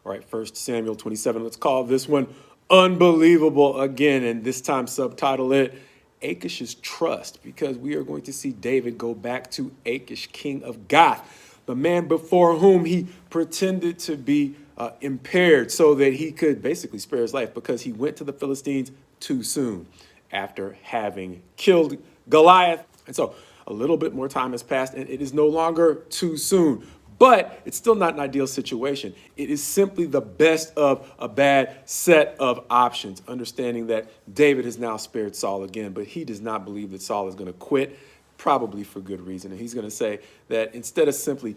All right, 1 Samuel 27. Let's call this one Unbelievable again, and this time subtitle it Achish's Trust, because we are going to see David go back to Achish, king of Gath, the man before whom he pretended to be impaired so that he could basically spare his life, because he went to the Philistines too soon after having killed Goliath. And so a little bit more time has passed, and it is no longer too soon. But it's still not an ideal situation. It is simply the best of a bad set of options, understanding that David has now spared Saul again, but he does not believe that Saul is going to quit, probably for good reason. And he's going to say that instead of simply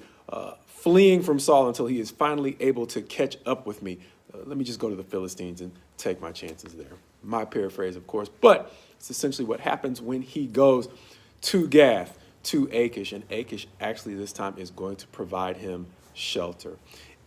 fleeing from Saul until he is finally able to catch up with me, let me just go to the Philistines and take my chances there. My paraphrase, of course, but it's essentially what happens when he goes to Gath, to Achish, and Achish actually this time is going to provide him shelter.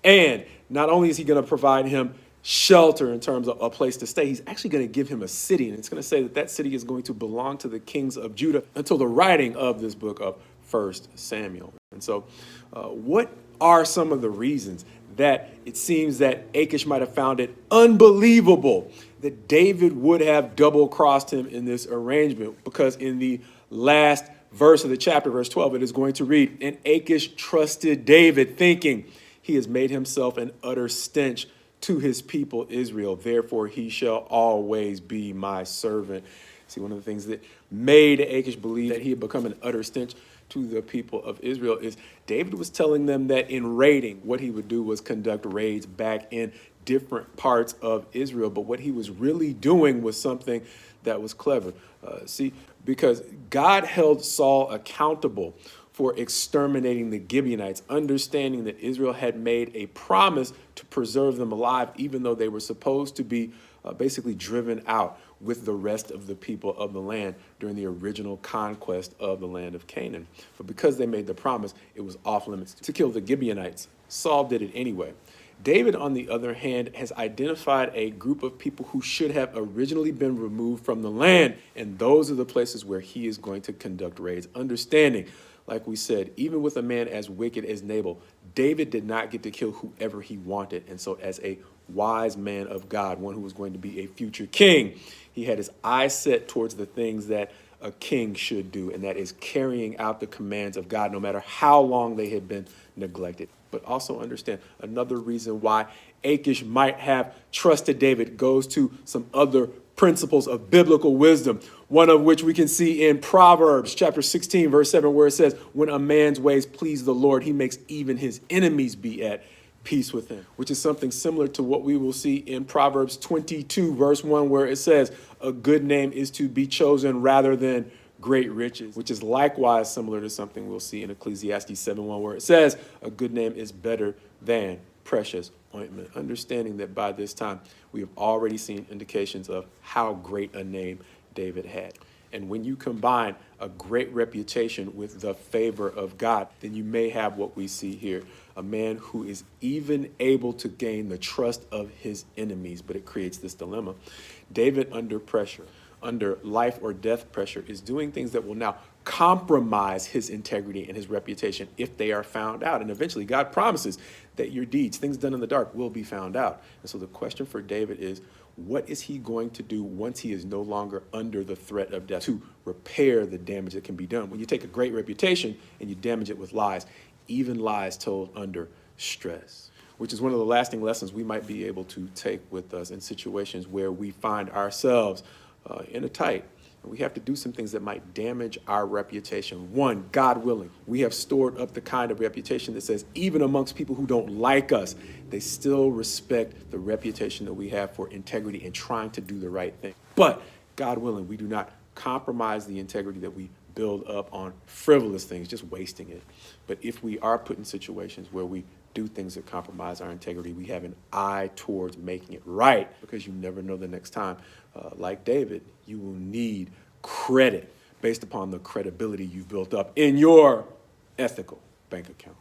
And not only is he going to provide him shelter in terms of a place to stay, he's actually going to give him a city, and it's going to say that that city is going to belong to the kings of Judah until the writing of this book of 1 Samuel. And so what are some of the reasons that it seems that Achish might have found it unbelievable that David would have double-crossed him in this arrangement? Because in the last verse of the chapter, verse 12, it is going to read, "And Achish trusted David, thinking, he has made himself an utter stench to his people Israel. Therefore, he shall always be my servant." See, one of the things that made Achish believe that he had become an utter stench to the people of Israel is David was telling them that in raiding, what he would do was conduct raids back in different parts of Israel. But what he was really doing was something that was clever. Because God held Saul accountable for exterminating the Gibeonites, understanding that Israel had made a promise to preserve them alive, even though they were supposed to be basically driven out with the rest of the people of the land during the original conquest of the land of Canaan. But because they made the promise, it was off limits to kill the Gibeonites. Saul did it anyway. David, on the other hand, has identified a group of people who should have originally been removed from the land, and those are the places where he is going to conduct raids, understanding, like we said, even with a man as wicked as Nabal, David did not get to kill whoever he wanted. And so as a wise man of God, one who was going to be a future king, he had his eyes set towards the things that a king should do, and that is carrying out the commands of God, no matter how long they had been neglected. But also understand another reason why Achish might have trusted David goes to some other principles of biblical wisdom, one of which we can see in Proverbs chapter 16, verse 7, where it says, "When a man's ways please the Lord, he makes even his enemies be at peace with him," which is something similar to what we will see in Proverbs 22, verse 1, where it says, "A good name is to be chosen rather than great riches," which is likewise similar to something we'll see in Ecclesiastes 7:1, where it says, "A good name is better than precious ointment," understanding that by this time we have already seen indications of how great a name David had. And when you combine a great reputation with the favor of God, then you may have what we see here, a man who is even able to gain the trust of his enemies. But it creates this dilemma. David, under pressure, under life or death pressure, is doing things that will now compromise his integrity and his reputation if they are found out. And eventually God promises that your deeds, things done in the dark, will be found out. And so the question for David is, what is he going to do once he is no longer under the threat of death to repair the damage that can be done? When you take a great reputation and you damage it with lies, even lies told under stress, which is one of the lasting lessons we might be able to take with us in situations where we find ourselves in a tight. We have to do some things that might damage our reputation. One, God willing, we have stored up the kind of reputation that says even amongst people who don't like us, they still respect the reputation that we have for integrity and trying to do the right thing. But God willing, we do not compromise the integrity that we build up on frivolous things, just wasting it. But if we are put in situations where we do things that compromise our integrity, we have an eye towards making it right, because you never know the next time. Like David, you will need credit based upon the credibility you've built up in your ethical bank account.